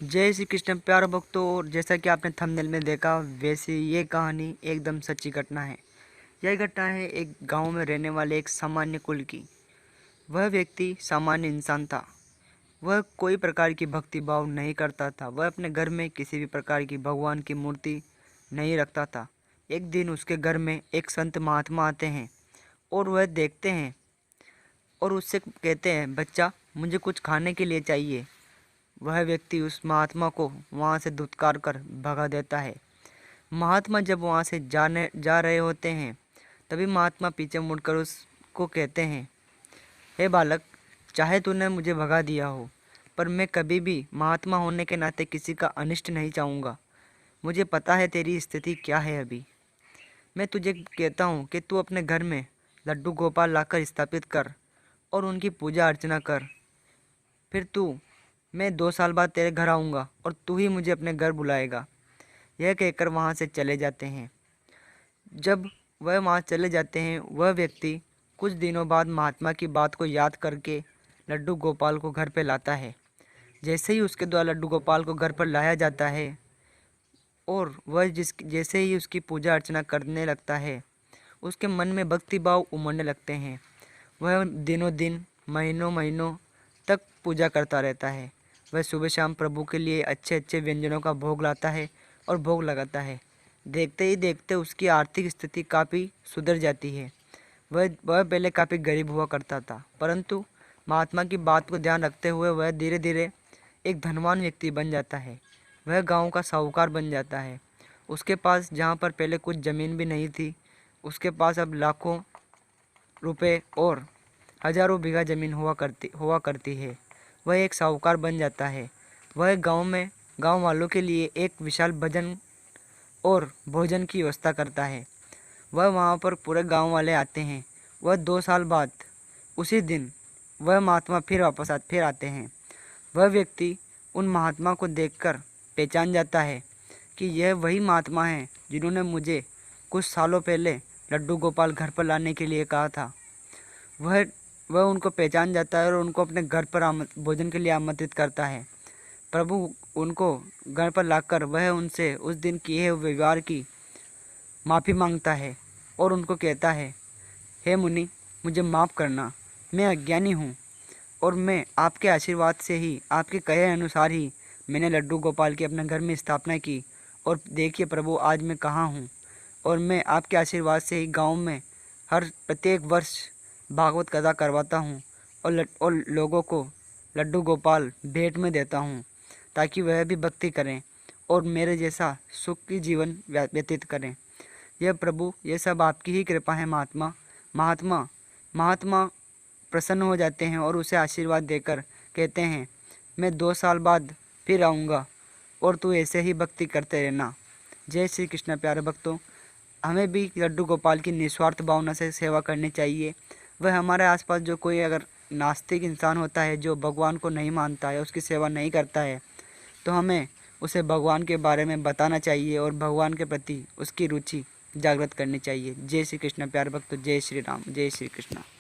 जय श्री कृष्ण प्यारे भक्तों। और जैसा कि आपने थंबनेल में देखा, वैसे ये कहानी एकदम सच्ची घटना है। यह घटना है एक गांव में रहने वाले एक सामान्य कुल की। वह व्यक्ति सामान्य इंसान था। वह कोई प्रकार की भक्ति भाव नहीं करता था। वह अपने घर में किसी भी प्रकार की भगवान की मूर्ति नहीं रखता था। एक दिन उसके घर में एक संत महात्मा आते हैं और वह देखते हैं और उससे कहते हैं, बच्चा मुझे कुछ खाने के लिए चाहिए। वह व्यक्ति उस महात्मा को वहाँ से धुतकार कर भगा देता है। महात्मा जब वहाँ से जा रहे होते हैं, तभी महात्मा पीछे मुड़कर उसको कहते हैं, हे बालक, चाहे तूने मुझे भगा दिया हो, पर मैं कभी भी महात्मा होने के नाते किसी का अनिष्ट नहीं चाहूँगा। मुझे पता है तेरी स्थिति क्या है अभी। मैं तुझे कहता हूँ कि तू अपने घर में लड्डू गोपाल लाकर स्थापित कर और उनकी पूजा अर्चना कर। फिर मैं 2 साल बाद तेरे घर आऊँगा और तू ही मुझे अपने घर बुलाएगा। यह कहकर वहाँ से चले जाते हैं। जब वह वहाँ चले जाते हैं, वह व्यक्ति कुछ दिनों बाद महात्मा की बात को याद करके लड्डू गोपाल को घर पर लाता है। जैसे ही उसके द्वारा लड्डू गोपाल को घर पर लाया जाता है और वह जैसे ही उसकी पूजा अर्चना करने लगता है, उसके मन में भक्ति भाव उमड़ने लगते हैं। वह दिनों दिन, महीनों महीनों तक पूजा करता रहता है। वह सुबह शाम प्रभु के लिए अच्छे अच्छे व्यंजनों का भोग लाता है और भोग लगाता है। देखते ही देखते उसकी आर्थिक स्थिति काफ़ी सुधर जाती है। वह पहले काफ़ी गरीब हुआ करता था, परंतु महात्मा की बात को ध्यान रखते हुए वह धीरे धीरे एक धनवान व्यक्ति बन जाता है। वह गांव का साहूकार बन जाता है। उसके पास जहाँ पर पहले कुछ ज़मीन भी नहीं थी, उसके पास अब लाखों रुपए और हजारों बीघा ज़मीन हुआ करती है। वह एक साहूकार बन जाता है। वह गांव वालों के लिए एक विशाल भजन और भोजन की व्यवस्था करता है। वह वहाँ पर पूरे गांव वाले आते हैं। वह 2 साल बाद उसी दिन वह महात्मा फिर आते हैं। वह व्यक्ति उन महात्मा को देखकर पहचान जाता है कि यह वही महात्मा हैं जिन्होंने मुझे कुछ सालों पहले लड्डू गोपाल घर पर लाने के लिए कहा था। वह वह उनको पहचान जाता है और उनको अपने घर पर भोजन के लिए आमंत्रित करता है। प्रभु उनको घर पर लाकर वह उनसे उस दिन किए हुए व्यवहार की माफ़ी मांगता है और उनको कहता है, हे मुनि, मुझे माफ़ करना, मैं अज्ञानी हूँ और मैं आपके आशीर्वाद से ही, आपके कहे अनुसार ही मैंने लड्डू गोपाल की अपने घर में स्थापना की। और देखिए प्रभु, आज मैं कहाँ हूँ और मैं आपके आशीर्वाद से ही गांव में हर प्रत्येक वर्ष भागवत कथा करवाता हूँ और लोगों को लड्डू गोपाल भेंट में देता हूँ, ताकि वह भी भक्ति करें और मेरे जैसा सुखी जीवन व्यतीत करें। यह प्रभु, ये सब आपकी ही कृपा है महात्मा। महात्मा प्रसन्न हो जाते हैं और उसे आशीर्वाद देकर कहते हैं, मैं 2 साल बाद फिर आऊँगा और तू ऐसे ही भक्ति करते रहना। जय श्री कृष्ण प्यारे भक्तों। हमें भी लड्डू गोपाल की निस्वार्थ भावना से सेवा करनी चाहिए। वह हमारे आसपास जो कोई अगर नास्तिक इंसान होता है, जो भगवान को नहीं मानता है, उसकी सेवा नहीं करता है, तो हमें उसे भगवान के बारे में बताना चाहिए और भगवान के प्रति उसकी रुचि जागृत करनी चाहिए। जय श्री कृष्ण प्यारे भक्तों। जय श्री राम। जय श्री कृष्ण।